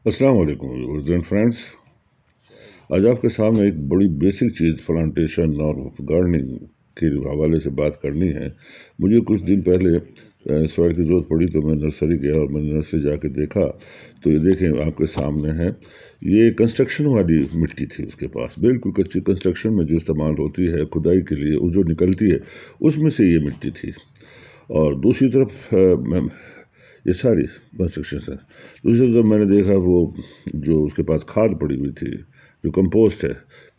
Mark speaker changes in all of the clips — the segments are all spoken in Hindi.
Speaker 1: अस्सलाम वालेकुम व्यूअर्स एंड फ्रेंड्स। आज आपके सामने एक बड़ी बेसिक चीज़ प्लांटेशन और गार्डनिंग के हवाले से बात करनी है। मुझे कुछ दिन पहले सॉइल की ज़रूरत पड़ी तो मैं नर्सरी गया और मैंने नर्सरी जाके देखा तो ये देखें आपके सामने है। ये कंस्ट्रक्शन वाली मिट्टी थी उसके पास, बिल्कुल कच्ची कंस्ट्रक्शन में जो इस्तेमाल होती है खुदाई के लिए, वो जो निकलती है उसमें से ये मिट्टी थी। और दूसरी तरफ ये सारी कंस्ट्रक्शन है। दूसरी तरफ मैंने देखा वो जो उसके पास खाद पड़ी हुई थी, जो कंपोस्ट है,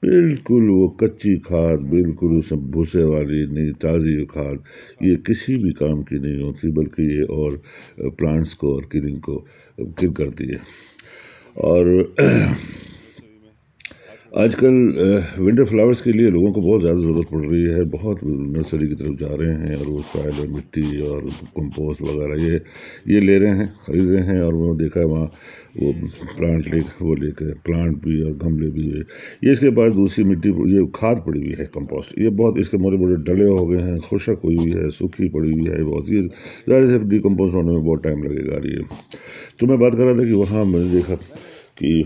Speaker 1: बिल्कुल वो कच्ची खाद, बिल्कुल उसमें भूसे वाली नहीं, ताज़ी खाद। ये किसी भी काम की नहीं होती, बल्कि ये और प्लांट्स को और किलिंग को किल करती है। और आजकल विंटर फ्लावर्स के लिए लोगों को बहुत ज़्यादा ज़रूरत पड़ रही है। बहुत नर्सरी की तरफ जा रहे हैं और वो सॉइल और मिट्टी और कंपोस्ट वगैरह ये ले रहे हैं, ख़रीद रहे हैं। और वो देखा है वहाँ वो प्लांट भी और गमले भी है। ये इसके पास दूसरी मिट्टी, ये खाद पड़ी हुई है, कंपोस्ट। ये बहुत इसके मोटे मोटे डले हो गए हैं, खुशक हुई हुई है, सूखी पड़ी हुई है बहुत। ये ज़्यादा से डिकम्पोज होने में बहुत टाइम लगेगा। ये तो मैं बात कर रहा था कि वहाँ मैंने देखा कि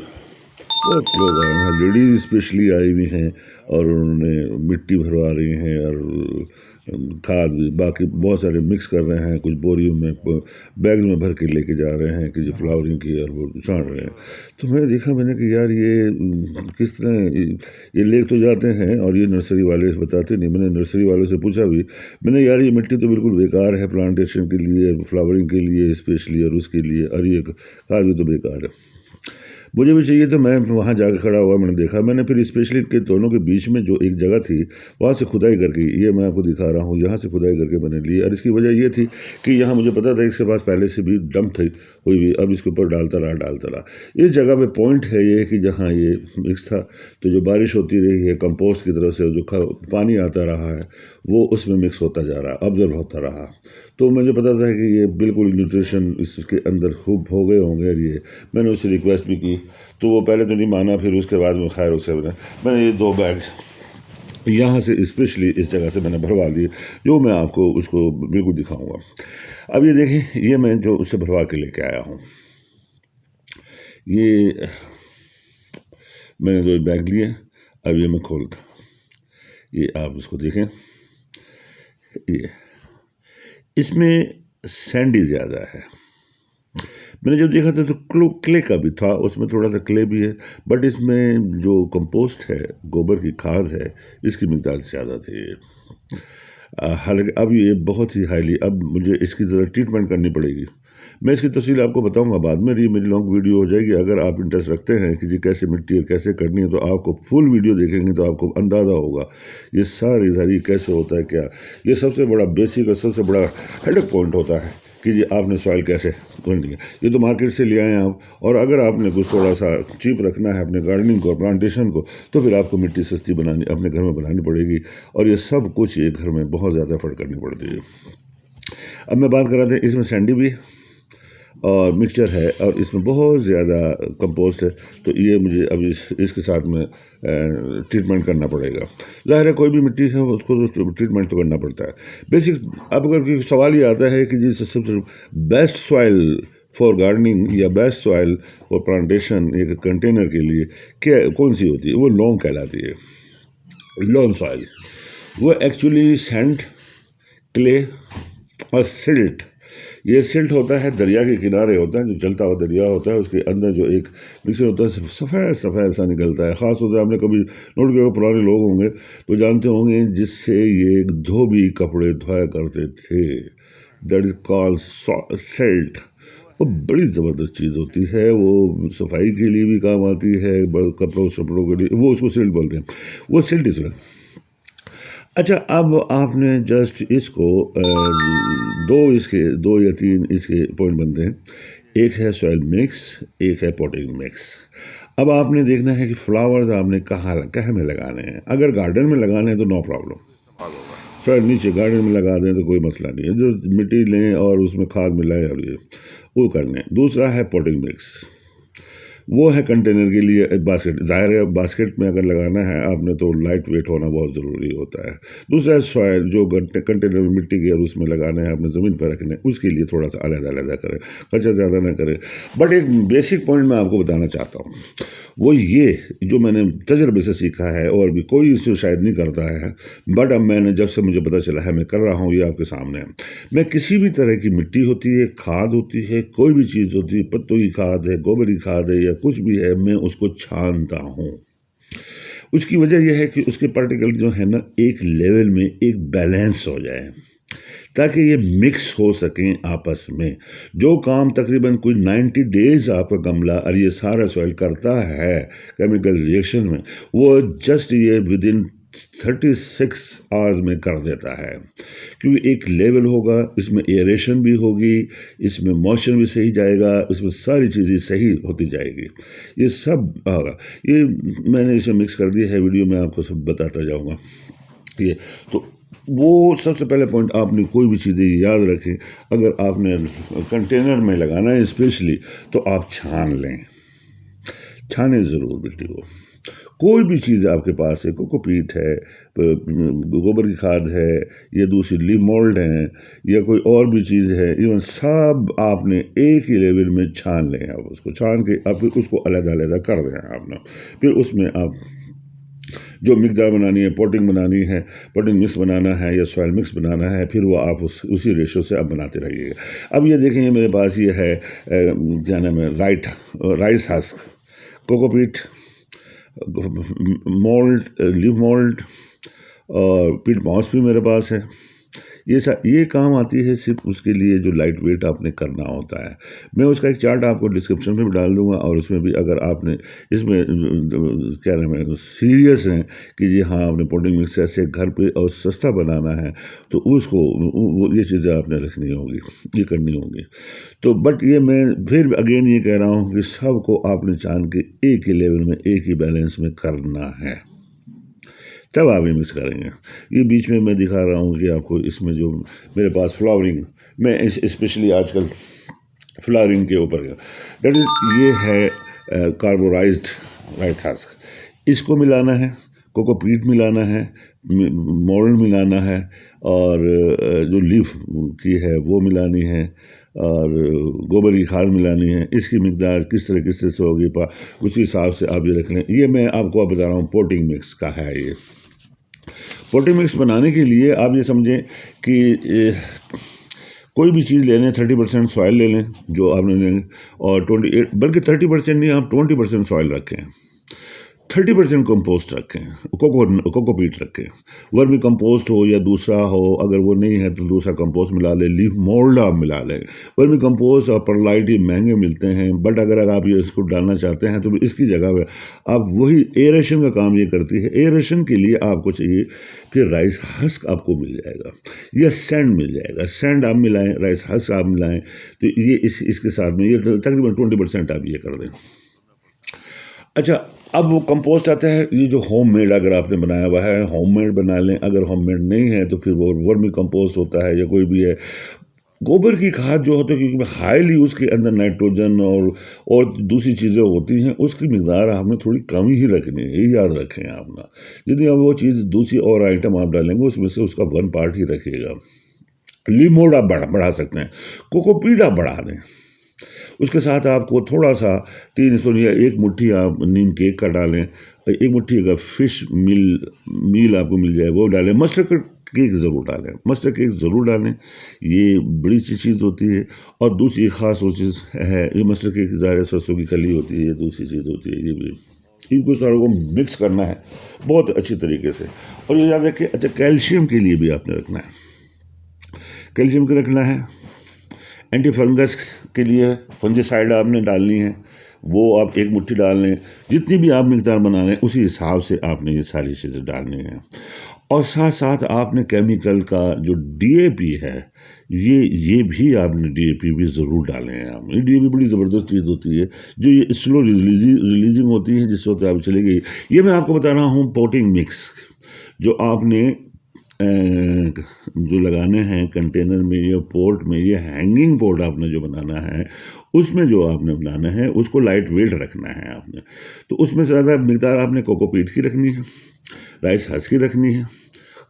Speaker 1: बहुत लोग आए हैं, लेडीज स्पेशली आई हुई हैं और उन्होंने मिट्टी भरवा रही हैं और खाद भी बाकी बहुत सारे मिक्स कर रहे हैं, कुछ बोरियों में बैग में भर के लेके जा रहे हैं कि जो फ्लावरिंग की और वो छांट रहे हैं। तो मैंने देखा, मैंने कि यार ये किस तरह ये ले तो जाते हैं और ये नर्सरी वाले बताते नहीं। मैंने नर्सरी वालों से पूछा भी, मैंने यार ये मिट्टी तो बिल्कुल बेकार है प्लांटेशन के लिए, फ्लावरिंग के लिए स्पेशली, और उसके लिए, और ये खाद भी तो बेकार है, मुझे भी चाहिए। तो मैं वहाँ जाकर खड़ा हुआ, मैंने देखा। मैंने फिर स्पेशली इनके दोनों के बीच में जो एक जगह थी वहाँ से खुदाई करके, ये मैं आपको दिखा रहा हूँ, यहाँ से खुदाई करके मैंने ली। और इसकी वजह ये थी कि यहाँ मुझे पता था इसके पास पहले से भी डंप थी हुई भी, अब इसके ऊपर डालता रहा। इस जगह पे पॉइंट है ये कि जहाँ ये मिक्स था, तो जो बारिश होती रही है कंपोस्ट की तरफ से, जो पानी आता रहा है वो उसमें मिक्स होता जा रहा, ऑब्जर्व होता रहा। तो मुझे पता था कि ये बिल्कुल न्यूट्रिशन इसके अंदर खूब हो गए होंगे। और ये मैंने उससे रिक्वेस्ट भी की, तो वो पहले तो नहीं माना। फिर उसके बाद में खैर उससे मैंने ये 2 बैग यहाँ से स्पेशली इस जगह से मैंने भरवा लिए, जो मैं आपको उसको बिल्कुल दिखाऊंगा। अब ये देखें, ये मैं जो उससे भरवा के लेके आया हूँ, ये मैंने 2 बैग लिए। अब ये मैं खोलता, ये आप इसको देखें, ये इसमें सैंडी ज़्यादा है। मैंने जब देखा था तो क्ले का भी था, उसमें थोड़ा सा क्ले भी है, बट इसमें जो कंपोस्ट है, गोबर की खाद है, इसकी मिकदार ज़्यादा थी। हालांकि अब ये बहुत ही हाईली, अब मुझे इसकी ज़रा ट्रीटमेंट करनी पड़ेगी। मैं इसकी तफसील आपको बताऊंगा बाद में, ये मेरी लॉन्ग वीडियो हो जाएगी। अगर आप इंटरेस्ट रखते हैं कि जी कैसे मिट्टी और कैसे करनी है, तो आपको फुल वीडियो देखेंगे तो आपको अंदाज़ा होगा ये सारी कैसे होता है। क्या ये सबसे बड़ा बेसिक और सबसे बड़ा हेडेक पॉइंट होता है कि जी आपने सॉइल कैसे ढूंढनी है। ये तो मार्केट से ले आए आप, और अगर आपने कुछ थोड़ा सा चीप रखना है अपने गार्डनिंग को, प्लांटेशन को, तो फिर आपको मिट्टी सस्ती बनानी, अपने घर में बनानी पड़ेगी। और ये सब कुछ एक घर में बहुत ज़्यादा एफर्ट करनी पड़ती है। अब मैं बात कर रहा था, इसमें सैंडी भी और मिक्सचर है और इसमें बहुत ज़्यादा कंपोस्ट है। तो ये मुझे अब इसके साथ में ट्रीटमेंट करना पड़ेगा। ज़ाहिर है कोई भी मिट्टी है उसको तो ट्रीटमेंट तो करना पड़ता है बेसिक। अब अगर सवाल ये आता है कि जी सबसे बेस्ट सॉइल फॉर गार्डनिंग या बेस्ट सॉइल फॉर प्लांटेशन एक कंटेनर के लिए क्या कौन सी होती है, वो लॉम कहलाती है। लॉम सॉइल वो एक्चुअली सैंड, क्ले और सिल्ट। ये सिल्ट होता है, दरिया के किनारे होता है, जो चलता हुआ दरिया होता है, उसके अंदर जो एक मिक्सर होता है, सफ़ेद सफ़ेद सा निकलता है। ख़ास तौर से आपने कभी नोट किया, पुराने लोग होंगे तो जानते होंगे, जिससे ये धोबी कपड़े धोया करते थे। That is called silt. वो बड़ी ज़बरदस्त चीज़ होती है, वो सफाई के लिए भी काम आती है, कपड़ों शपड़ों के लिए, वो उसको सिल्ट बोलते हैं। वो सिल्ट इसमें। अच्छा, अब आपने जस्ट इसको 2 या 3 इसके पॉइंट बनते हैं। एक है सॉइल मिक्स, एक है पॉटिंग मिक्स। अब आपने देखना है कि फ्लावर्स आपने कहाँ में लगाने हैं। अगर गार्डन में लगाने हैं तो नो प्रॉब्लम, सॉइल नीचे गार्डन में लगा दें तो कोई मसला नहीं है। जो मिट्टी लें और उसमें खाद मिलाएं और ये वो करने। दूसरा है पॉटिंग मिक्स। वो है कंटेनर के लिए बास्केट। ज़ाहिर है बास्केट में अगर लगाना है आपने तो लाइट वेट होना बहुत ज़रूरी होता है। दूसरा सॉयल जो कंटेनर में मिट्टी के और उसमें लगाना है आपने ज़मीन पर रखने, उसके लिए थोड़ा सा अलग करें, खर्चा ज़्यादा ना करें। बट एक बेसिक पॉइंट मैं आपको बताना चाहता हूँ, वो ये जो मैंने तजर्बे से सीखा है, और भी कोई इससे शायद नहीं करता है, बट अब मैंने जब से मुझे पता चला है मैं कर रहा हूँ, ये आपके सामने है। मैं किसी भी तरह की मिट्टी होती है, खाद होती है, कोई भी चीज़ होती है, पत्तों की खाद है, गोबर की खाद है, या कुछ भी है, मैं उसको छानता हूँ। उसकी वजह यह है कि उसके पार्टिकल जो है ना एक लेवल में एक बैलेंस हो जाए, ताकि ये मिक्स हो सकें आपस में। जो काम तकरीबन कोई 90 डेज आपका गमला और ये सारा सॉइल करता है केमिकल रिएक्शन में, वो जस्ट ये विद इन 36 आवर्स में कर देता है। क्योंकि एक लेवल होगा, इसमें एयरेशन भी होगी, इसमें मॉइस्चर भी सही जाएगा, इसमें सारी चीज़ें सही होती जाएगी, ये सब होगा। ये मैंने इसे मिक्स कर दिया है, वीडियो में आपको सब बताता जाऊँगा। ये तो वो सबसे पहले पॉइंट, आपने कोई भी चीज़ें याद रखें, अगर आपने कंटेनर में लगाना है स्पेशली, तो आप छान लें, छाने ज़रूर मिट्टी को। कोई भी चीज़ आपके पास है, कोकोपीट है, गोबर की खाद है, या दूसरी लीफ मोल्ड है, या कोई और भी चीज़ है, इवन सब आपने एक ही लेवल में छान लें। आप उसको छान के आप उसको अलग कर दें आपने। फिर उसमें आप जो मिकदार बनानी है, पॉटिंग बनानी है, पॉटिंग मिक्स बनाना है या सॉयल मिक्स बनाना है, फिर वो आप उसी रेशो से आप बनाते रहिएगा। अब ये देखेंगे मेरे पास ये है क्या नाम है, rice husk, cocopeat, mould, leaf mould और पीट मॉस भी मेरे पास है। ये काम आती है सिर्फ उसके लिए जो लाइट वेट आपने करना होता है। मैं उसका एक चार्ट आपको डिस्क्रिप्शन में भी डाल दूंगा, और उसमें भी अगर आपने इसमें क्या नाम है सीरियस हैं कि जी हाँ आपने पॉटिंग मिक्स ऐसे घर पे और सस्ता बनाना है, तो उसको ये चीज़ें आपने रखनी होगी, ये करनी होगी। तो बट ये मैं फिर अगेन ये कह रहा हूँ कि सबको आपने जान के एक ही लेवल में, एक ही बैलेंस में करना है, तब आप ये मिक्स करेंगे। ये बीच में मैं दिखा रहा हूँ कि आपको इसमें जो मेरे पास फ्लावरिंग, मैं स्पेशली आजकल फ्लावरिंग के ऊपर दैट इज ये है कार्बोराइज्ड राइस हस्क, इसको मिलाना है, कोकोपीट मिलाना है, मोल्ड मिलाना है, और जो लीफ की है वो मिलानी है, और गोबर की खाद मिलानी है। इसकी मिकदार किस तरह से होगी उसी हिसाब से आप ये रख लें। ये मैं आपको बता रहा हूँ पोटिंग मिक्स का है। ये पोटिंग मिक्स बनाने के लिए आप ये समझें कि कोई भी चीज़ ले लें, 30% सॉइल ले लें जो आपने लें, और 28 बल्कि 30% नहीं, आप 20% सॉइल रखें, 30% कंपोस्ट रखें, कोकोपीट रखें, वर्मी कंपोस्ट हो या दूसरा हो, अगर वो नहीं है तो दूसरा कंपोस्ट मिला लें, लीफ मोल्ड आप मिला लें। वर्मी कंपोस्ट और परलाइट ये महंगे मिलते हैं, बट अगर आप ये इसको डालना चाहते हैं तो इसकी जगह पे आप वही एरेशन का काम ये करती है। एरेशन के लिए आपको चाहिए कि राइस हस्क आपको मिल जाएगा या सैंड मिल जाएगा, सैंड आप मिलाएं, राइस हस्क आप मिलाएं, तो ये इसके साथ में ये तकरीबन 20% आप ये कर दें। अच्छा, अब वो कंपोस्ट आता है, ये जो होममेड अगर आपने बनाया हुआ है होममेड बना लें, अगर होममेड नहीं है तो फिर वो वर्मी कंपोस्ट होता है या कोई भी है। गोबर की खाद जो होती है, क्योंकि हाईली उसके अंदर नाइट्रोजन और दूसरी चीज़ें होती हैं, उसकी मिकदार आपने थोड़ी कम ही रखनी है, ये याद रखें आप ना। यदि आप वो चीज़ दूसरी और आइटम आप डालेंगे उसमें से उसका 1 पार्ट ही रखिएगा। लीफ मोल्ड आप बढ़ा सकते हैं, कोकोपीट आप बढ़ा दें, उसके साथ आपको थोड़ा सा 3 स्पून या 1 मुट्ठी आप नीम केक का डालें, 1 मुट्ठी अगर फिश मील आपको मिल जाए वो डालें, मस्टर्ड केक ज़रूर डालें, मस्टर्ड केक ज़रूर डालें, ये बड़ी अच्छी चीज़ होती है। और दूसरी ख़ास वो चीज़ है, ये मस्टर्ड केक ज़ाहिर सरसों की खली होती है, ये दूसरी चीज़ होती है, ये भी इनको सारों को मिक्स करना है बहुत अच्छी तरीके से। और ये याद रखें, अच्छा कैल्शियम के लिए भी आपने रखना है, कैल्शियम का रखना है। एंटी फंगस के लिए फंगिसाइड आपने डालनी है, वो आप 1 मुट्ठी डाल लें, जितनी भी आप मिकदार बना लें उसी हिसाब से आपने ये सारी चीज़ें डालनी है। और साथ साथ आपने केमिकल का जो डीएपी है, ये भी आपने डीएपी भी ज़रूर डालें हैं। आप डीएपी बड़ी ज़बरदस्त चीज़ होती है, जो ये स्लो रिलीजिंग होती है, जिस वक्त आप चलेगी। ये मैं आपको बता रहा हूँ पोटिंग मिक्स जो आपने जो लगाने हैं कंटेनर में या पोर्ट में, ये हैंगिंग पोर्ट आपने जो बनाना है उसमें जो आपने बनाना है उसको लाइट वेट रखना है आपने। तो उसमें से ज़्यादा मिकदार आपने कोकोपीट की रखनी है, राइस हस्क की रखनी है,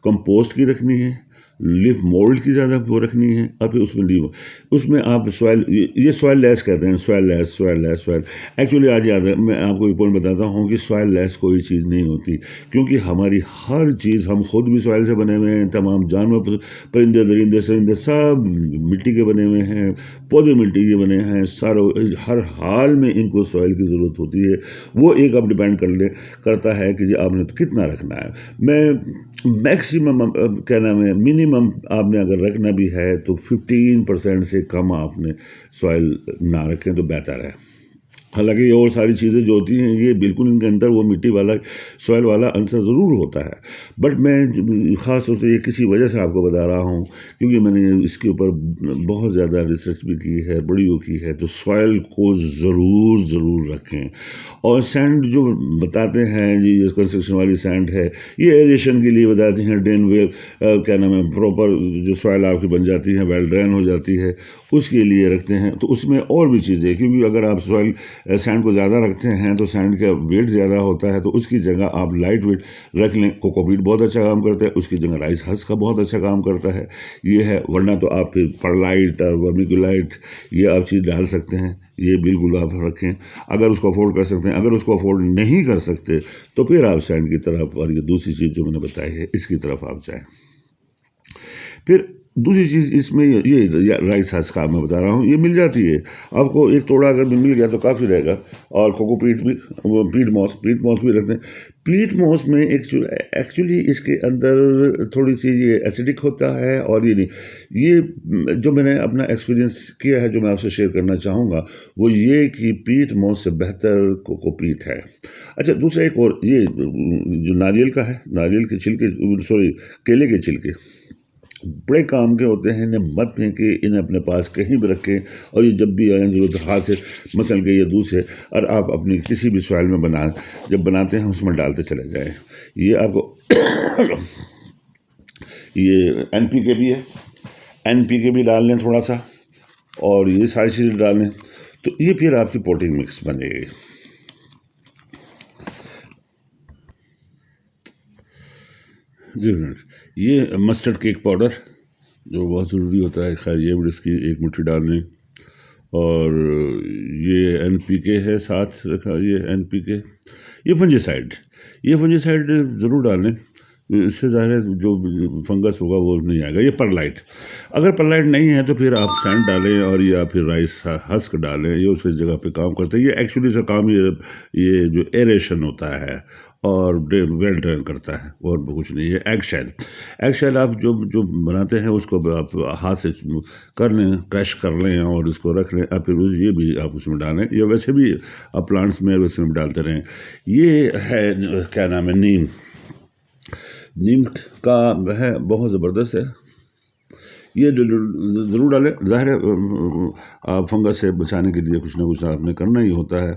Speaker 1: कंपोस्ट की रखनी है, लीफ मोल्ड की ज़्यादा वो रखनी है, और फिर उसमें लीव उसमें आप सॉइल, ये सॉइल लेस कहते हैं, सॉइल एक्चुअली आज याद है मैं आपको एक पॉइंट बताता हूँ कि सॉइल लेस कोई चीज़ नहीं होती, क्योंकि हमारी हर चीज़, हम खुद भी सॉइल से बने हुए हैं, तमाम जानवर परिंदे दरिंदे सरिंदे सब मिट्टी के बने हुए हैं, पौधे मिट्टी के बने हैं, सारों हर हाल में इनको सॉइल की ज़रूरत होती है। वो एक अब डिपेंड करता है कि जी आपने तो कितना रखना है। मैं मैक्सिमम क्या नाम है, मिनिमम आपने अगर रखना भी है तो 15% से कम आपने सॉइल ना रखें तो बेहतर है। हालांकि ये और सारी चीज़ें जो होती हैं ये बिल्कुल इनके अंदर वो मिट्टी वाला सॉइल वाला आंसर ज़रूर होता है, बट मैं ख़ास तौर से ये किसी वजह से आपको बता रहा हूँ क्योंकि मैंने इसके ऊपर बहुत ज़्यादा रिसर्च भी की है, बड़ी वो की है। तो सॉइल को ज़रूर रखें। और सैंड जो बताते हैं जी, ये कंस्ट्रक्शन वाली सैंड है, ये एरेशन के लिए बताते हैं, ड्रेन वे क्या नाम है, प्रॉपर जो सॉइल आपकी बन जाती है, वेल ड्रेन हो जाती है, उसके लिए रखते हैं। तो उसमें और भी चीज़ें, क्योंकि अगर आप सॉइल सैंड को ज़्यादा रखते हैं तो सैंड का वेट ज़्यादा होता है, तो उसकी जगह आप लाइट वेट रख लें। कोकोपीट बहुत अच्छा काम करता है, उसकी जगह राइस हस्क का बहुत अच्छा काम करता है, ये है। वरना तो आप फिर परलाइट और वर्मिकुलाइट ये आप चीज़ डाल सकते हैं, ये बिल्कुल आप रखें अगर उसको अफोर्ड कर सकते हैं। अगर उसको अफोर्ड नहीं कर सकते तो फिर आप सैंड की तरफ और ये दूसरी चीज़ जो मैंने बताई है इसकी तरफ आप जाएँ। फिर दूसरी चीज़ इसमें ये राइस हस्क का मैं बता रहा हूँ, ये मिल जाती है आपको, एक तोड़ा अगर मिल गया तो काफ़ी रहेगा। और कोकोपीट भी, वो पीट मॉस भी रखते हैं। पीट मॉस में एक्चुअली इसके अंदर थोड़ी सी ये एसिडिक होता है, और ये नहीं, ये जो मैंने अपना एक्सपीरियंस किया है जो मैं आपसे शेयर करना चाहूँगा वो ये कि पीट मॉस से बेहतर कोकोपीट है। अच्छा, दूसरा एक और, ये जो नारियल का है, नारियल के छिलके, सॉरी केले के छिलके बड़े काम के होते हैं, इन्हें मत फेंके, इन्हें अपने पास कहीं भी रखें, और ये जब भी आए जरूरत हाथ से मसल के ये दूध से, और आप अपनी किसी भी सॉइल में जब बनाते हैं उसमें डालते चले जाएं। ये आपको ये NPK भी है, NPK भी डाल लें थोड़ा सा, और ये सारी चीज़ें डाल लें, तो ये फिर आपकी पोटिंग मिक्स बनेगी। जी फ्रेंड्स, ये मस्टर्ड केक पाउडर जो बहुत ज़रूरी होता है, खैर ये भी इसकी 1 मुट्ठी डाल लें। और ये NPK है साथ रखा, ये NPK, ये फंजीसाइड ज़रूर डालें, इससे ज़ाहिर है जो फंगस होगा वो नहीं आएगा। ये परलाइट, अगर परलाइट नहीं है तो फिर आप सैंड डालें, और या फिर राइस हस्क डालें, ये उसकी जगह पे काम करता है। ये एक्चुअली इसका काम ये जो एरेशन होता है और वेल ड्रेन करता है, और कुछ नहीं है। एग शेल आप जो बनाते हैं उसको आप हाथ से कर लें, क्रश कर लें और उसको रख लें, और फिर ये भी आप उसमें डालें, या वैसे भी आप प्लांट्स में वैसे में डालते रहें। ये है क्या नाम है, नीम का है, बहुत ज़बरदस्त है, ये ज़रूर डालें। ज़ाहिर है फंगस से बचाने के लिए कुछ ना कुछ आपने करना ही होता है।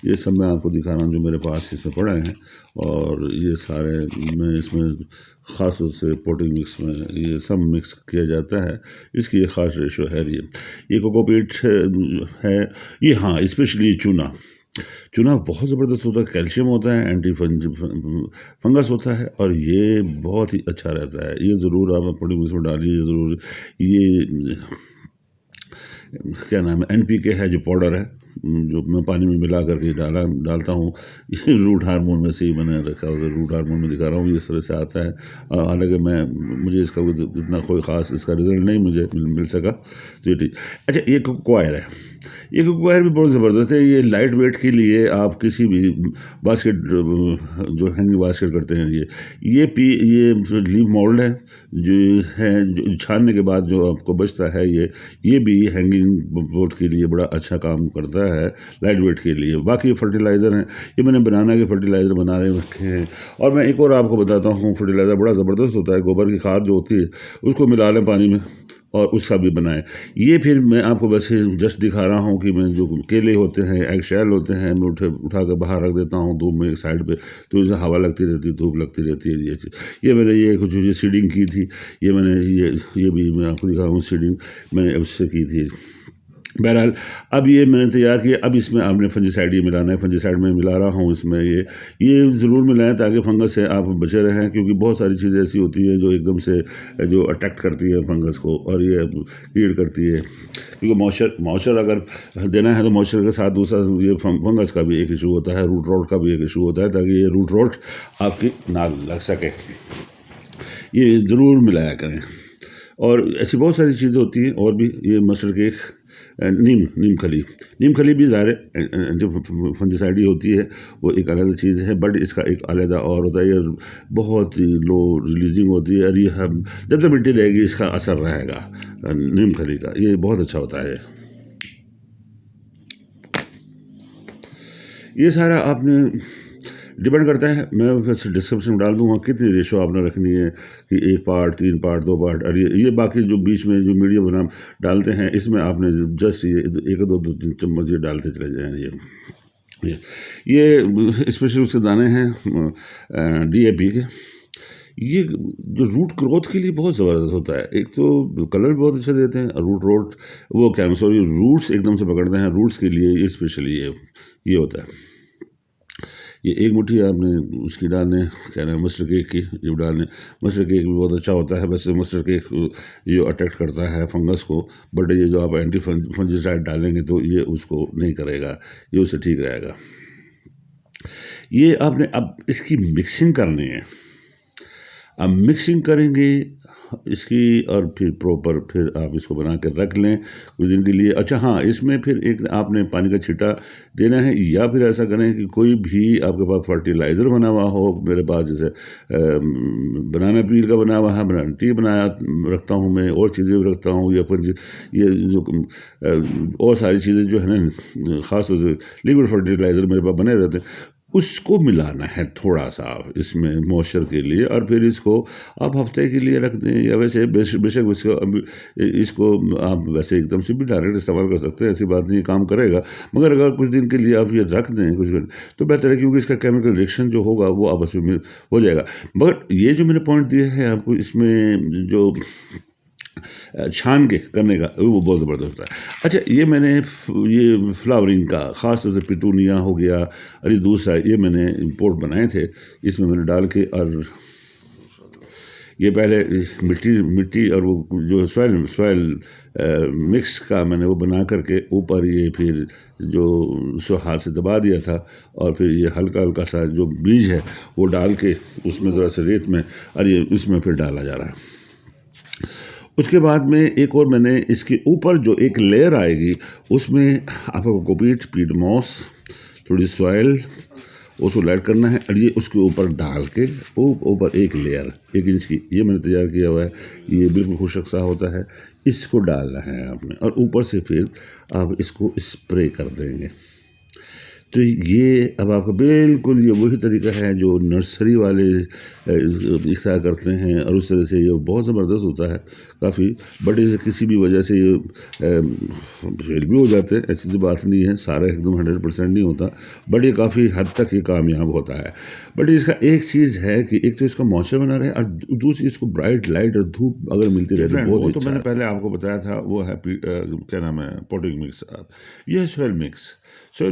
Speaker 1: ये सब मैं आपको दिखा रहा हूँ जो मेरे पास इसमें पड़े हैं, और ये सारे मैं इसमें ख़ास तौर से पोटिंग मिक्स में ये सब मिक्स किया जाता है। इसकी एक ख़ास रेशो है। ये कोकोपीट है ये, हाँ, स्पेशली चूना बहुत ज़बरदस्त होता है, कैल्शियम होता है, एंटी फंगस होता है, और ये बहुत ही अच्छा रहता है। ये ज़रूर आप अपनी उसमें डालिए ज़रूर। ये क्या नाम है, NPK है जो पाउडर है, जो मैं पानी में मिला करके डालता हूँ। ये रूट हार्मोन में से ही मैंने रखा है, रूट हार्मोन में दिखा रहा हूँ, इस तरह से आता है। हालांकि मुझे इसका इतना कोई ख़ास इसका रिजल्ट नहीं मुझे मिल सका, तो ये ठीक। अच्छा, ये कोकोआयर है, ये कोकोआयर भी बहुत ज़बरदस्त है। ये लाइट वेट के लिए आप किसी भी बास्केट जो हैंगिंग बास्केट करते हैं, ये लीव मोल्ड है, जो छानने के बाद जो आपको बचता है, ये भी हैंगिंग बोर्ड के लिए बड़ा अच्छा काम करता है, लाइट वेट के लिए। बाकी फर्टिलाइज़र हैं, ये मैंने बनाना के फर्टिलाइज़र बना रखे हैं। और मैं एक और आपको बताता हूँ, फर्टिलाइज़र बड़ा ज़बरदस्त होता है। गोबर की खाद जो होती है उसको मिला लें पानी में, और उसका भी बनाएं। ये फिर मैं आपको बस जस्ट दिखा रहा हूँ कि मैं जो केले होते हैं, एग शेल होते हैं, मैं उठा कर बाहर रख देता हूँ धूप में एक साइड पे, तो इसे हवा लगती रहती है, धूप लगती रहती है। ये मैंने ये कुछ जो सीडिंग की थी, ये मैंने ये भी मैं आपको दिखा रहा हूँ, सीडिंग मैंने उससे की थी। बहरहाल अब ये मैंने तैयार किया। अब इसमें आपने फंजीसाइड ये मिलाना है, फंजीसाइड मैं मिला रहा हूँ इसमें। ये ज़रूर मिलाएं ताकि फंगस से आप बचे रहें, क्योंकि बहुत सारी चीज़ें ऐसी होती हैं जो एकदम से जो अटैक करती है फंगस को, और ये क्रिएट करती है। क्योंकि मॉइस्चर अगर देना है तो मॉइस्चर के साथ दूसरा ये फंगस का भी एक इशू होता है, रूट रॉट का भी एक इशू होता है, ताकि ये रूट रॉट आपकी ना लग सके। ये ज़रूर मिलाया करें। और ऐसी बहुत सारी चीज़ें होती हैं और भी। ये मस्टर्ड केक, नीम खली भी ज़ाहिर जो फंजिसाइड होती है वो एक अलग चीज़ है, बट इसका एक अलग और होता है। ये बहुत ही लो रिलीजिंग होती है, और ये हम जब तक मिट्टी रहेगी इसका असर रहेगा नीम खली का। ये बहुत अच्छा होता है। ये सारा आपने डिपेंड करता है, मैं फिर डिस्क्रिप्शन में डाल दूंगा कितनी रेशो आपने रखनी है, कि 1 पार्ट, 3 पार्ट, 2 पार्ट। और ये बाकी जो बीच में जो मीडियम बना डालते हैं, इसमें आपने जस्ट ये 1-2 चम्मच ये डालते चले जाएँ। ये स्पेशल उसके दाने हैं DAP के। ये जो रूट ग्रोथ के लिए बहुत ज़बरदस्त होता है। एक तो कलर भी बहुत अच्छा देते हैं, रूट वो क्या सॉरी रूट्स एकदम से पकड़ते हैं, रूट्स के लिए ये स्पेशली ये होता है। ये 1 मुट्ठी आपने उसकी डालने, क्या नाम, मस्टर्ड केक की ये डालने। मस्टर्ड केक भी बहुत अच्छा होता है। वैसे मस्टर्ड केक ये अट्रैक्ट करता है फंगस को, बट ये जो आप एंटी फंजिसाइड डालेंगे तो ये उसको नहीं करेगा, ये उससे ठीक रहेगा। ये आपने अब इसकी मिक्सिंग करनी है। अब मिक्सिंग करेंगे इसकी, और फिर प्रॉपर फिर आप इसको बना कर रख लें कुछ दिन के लिए। अच्छा हाँ, इसमें फिर एक आपने पानी का छिटा देना है, या फिर ऐसा करें कि कोई भी आपके पास फर्टिलाइज़र बना हुआ हो। मेरे पास जैसे बनाना पील का बना हुआ है, बनाना टी बनाया रखता हूँ मैं, और चीज़ें भी रखता हूँ, या फिर ये जो और सारी चीज़ें जो है ना, ख़ास तौर से लिक्विड फर्टिलाइज़र मेरे पास बने रहते हैं, उसको मिलाना है थोड़ा सा इसमें मॉइस्चर के लिए। और फिर इसको आप हफ्ते के लिए रख दें, या वैसे बेशक इसको आप वैसे एकदम से भी डायरेक्ट इस्तेमाल कर सकते हैं, ऐसी बात नहीं, काम करेगा। मगर अगर कुछ दिन के लिए आप ये रख दें कुछ दिन, तो बेहतर है, क्योंकि इसका केमिकल रिएक्शन जो होगा वो आपस में हो जाएगा। मगर ये जो मैंने पॉइंट दिया है आपको, इसमें जो छान के करने का वो बहुत ज़बरदस्त है। अच्छा, ये मैंने ये फ्लावरिंग का ख़ास तौर से पिटूनिया हो गया, और ये दूसरा ये मैंने इम्पोर्ट बनाए थे, इसमें मैंने डाल के, और ये पहले मिट्टी और वो जो सॉइल मिक्स का मैंने वो बना करके ऊपर ये फिर जो सो हाथ से दबा दिया था, और फिर ये हल्का हल्का सा जो बीज है वो डाल के उसमें ज़रा से रेत में, और ये इसमें फिर डाला जा रहा है। उसके बाद में एक और मैंने इसके ऊपर जो एक लेयर आएगी, उसमें आपको कोकोपीट, पीट मॉस, थोड़ी सॉइल, उसको ऐड करना है, और ये उसके ऊपर डाल के ऊपर एक लेयर 1 इंच की ये मैंने तैयार किया हुआ है। ये बिल्कुल खुशक सा होता है, इसको डालना है आपने, और ऊपर से फिर आप इसको स्प्रे कर देंगे। तो ये अब आपका बिल्कुल ये वही तरीका है जो नर्सरी वाले इख्तियार करते हैं, और उस तरह से ये बहुत ज़बरदस्त होता है काफ़ी। बट इसे किसी भी वजह से ये फेल भी हो जाते हैं, ऐसी तो बात नहीं है, सारा एकदम 100% नहीं होता, बट ये काफ़ी हद तक ये कामयाब होता है। बट इसका एक चीज़ है कि एक तो इसका मॉइस्चर बना रहे, और दूसरी इसको ब्राइट लाइट और धूप अगर मिलती रहे तो बहुत अच्छा। तो मैंने पहले आपको बताया था वो है क्या नाम है, पॉटिंग मिक्स। ये सॉइल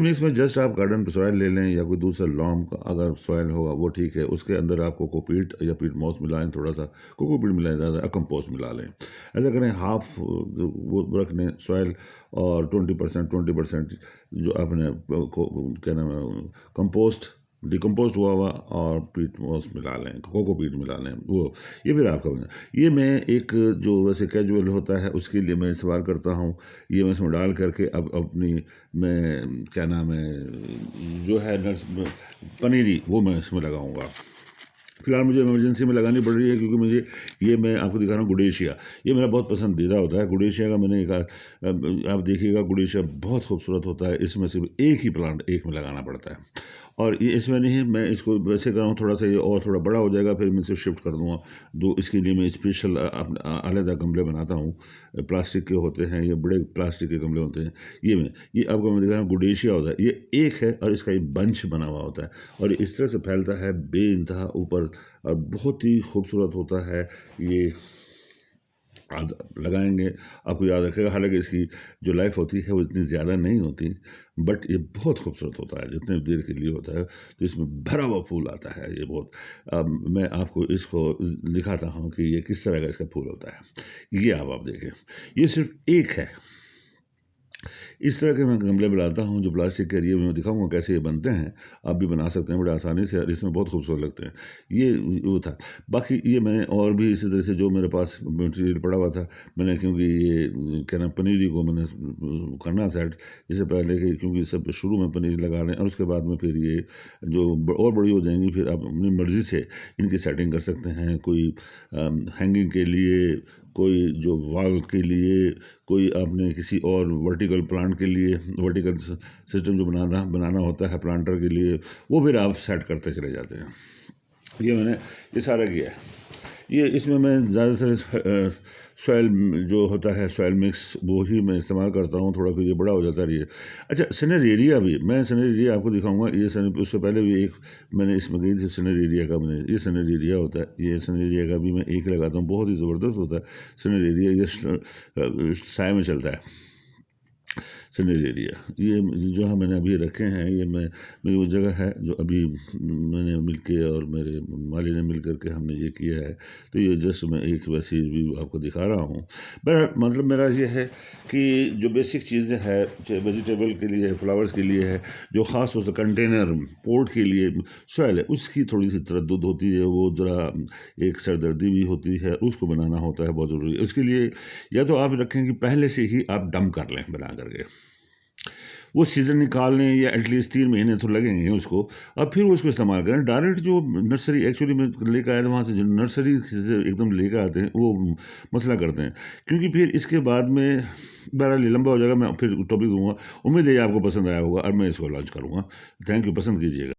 Speaker 1: मिक्स में जस्ट आप गार्डन सॉइल ले लें, या कोई दूसरा लॉम का अगर सॉइल होगा वो ठीक है। उसके अंदर आप कोकोपीट या पीट मॉस मिलाएं, थोड़ा सा कोकोपीट मिलाएं, ज़्यादा कंपोस्ट मिला लें। ऐसा करें, हाफ वो रख लें सॉइल, और 20% जो आपने क्या नाम है कंपोस्ट डिकम्पोस्ट हुआ और पीट मॉस मिला लें, कोकोपीट मिला लें वो। ये फिर आपका ये मैं एक जो वैसे कैजुअल होता है उसके लिए मैं इस्तेमाल करता हूँ। ये मैं इसमें डाल करके अब अपनी मैं क्या नाम है जो है नट्स पनीरी वो मैं इसमें लगाऊंगा। फिलहाल मुझे इमरजेंसी में लगानी पड़ रही है, क्योंकि मुझे ये मैं आपको दिखा रहा हूँ गुडेशिया, ये मेरा बहुत पसंदीदा होता है। गुडेशिया का मैंने आप देखिएगा, गुडेशिया बहुत खूबसूरत होता है। इसमें सिर्फ एक ही प्लांट एक में लगाना पड़ता है, और ये इसमें नहीं, मैं इसको वैसे कर रहा हूँ, थोड़ा सा ये और थोड़ा बड़ा हो जाएगा, फिर मैं इसे शिफ्ट कर दूँगा। इसके लिए मैं स्पेशल अलग गमले बनाता हूँ, प्लास्टिक के होते हैं, ये बड़े प्लास्टिक के गमले होते हैं। ये आपको मैं दिखा रहा हूँ, गुडेशिया होता है, ये एक है और इसका एक बंच बना हुआ होता है और इस तरह से फैलता है बेइंतहा ऊपर और बहुत ही खूबसूरत होता है। ये आप लगाएंगे, आपको याद रखेगा। हालांकि इसकी जो लाइफ होती है वो इतनी ज़्यादा नहीं होती, बट ये बहुत खूबसूरत होता है जितने देर के लिए होता है। तो इसमें भरा हुआ फूल आता है, ये बहुत। मैं आपको इसको दिखाता हूँ कि ये किस तरह का इसका फूल होता है। ये आप देखें, ये सिर्फ एक है। इस तरह के मैं गमले बनाता हूँ जो प्लास्टिक के, मैं दिखाऊंगा कैसे ये बनते हैं। आप भी बना सकते हैं बड़े आसानी से और इसमें बहुत खूबसूरत लगते हैं। ये वो था। बाकी ये मैं और भी इसी तरह से जो मेरे पास मटेरियल पड़ा हुआ था, मैंने, क्योंकि ये क्या नाम, पनीरी को मैंने करना सेट इससे पहले कि, क्योंकि सब शुरू में पनीर लगा रहे हैं और उसके बाद में फिर ये जो और बड़ी हो जाएंगी फिर आप अपनी मर्ज़ी से इनकी सेटिंग कर सकते हैं। कोई हैंगिंग के लिए, कोई जो वॉल के लिए, कोई आपने किसी और वर्टिकल प्लांट के लिए, वर्टिकल सिस्टम जो बनाना होता है प्लांटर के लिए, वो फिर आप सेट करते चले जाते हैं। ये मैंने ये सारा किया है। ये इसमें मैं ज़्यादातर सॉयल जो होता है, सॉयल मिक्स, वो ही मैं इस्तेमाल करता हूँ। थोड़ा फिर ये बड़ा हो जाता है ये। अच्छा, सिनेरेरिया भी मैं, सिनेरेरिया आपको दिखाऊंगा। ये उससे पहले भी एक मैंने इसमें गई थी सिनेरेरिया का, मैंने ये सिनेरेरिया होता है, ये सिनेरेरिया का भी मैं एक लगाता हूँ, बहुत ही ज़बरदस्त होता है सिनेरेरिया। ये साय में चलता है सिनेरेरिया। ये जो है मैंने अभी रखे हैं, ये मेरी वो जगह है जो अभी मैंने मिलके और मेरे माली ने मिल करके हमने ये किया है। तो ये जस्ट मैं एक वैसी भी आपको दिखा रहा हूँ। मतलब मेरा ये है कि जो बेसिक चीज़ें है, चाहे वेजिटेबल के लिए, फ्लावर्स के लिए है, जो ख़ास तौर से कंटेनर पोर्ट के लिए सॉयल है, उसकी थोड़ी सी तरद्दुद होती है, वो ज़रा एक सरदर्दी भी होती है, उसको बनाना होता है, बहुत ज़रूरी है। उसके लिए या तो आप रखें कि पहले से ही आप डंप कर लें बना करके, वो सीज़न निकालने या एटलीस्ट 3 महीने तो लगेंगे उसको, और फिर उसको इस्तेमाल करें। डायरेक्ट जो नर्सरी एक्चुअली मैं लेकर आया था वहाँ से, जो नर्सरी से एकदम लेकर आते हैं वो मसला करते हैं, क्योंकि फिर इसके बाद में बहरहाल लंबा हो जाएगा। मैं फिर टॉपिक दूंगा। उम्मीद है आपको पसंद आया होगा और मैं इसको लॉन्च करूँगा। थैंक यू, पसंद कीजिएगा।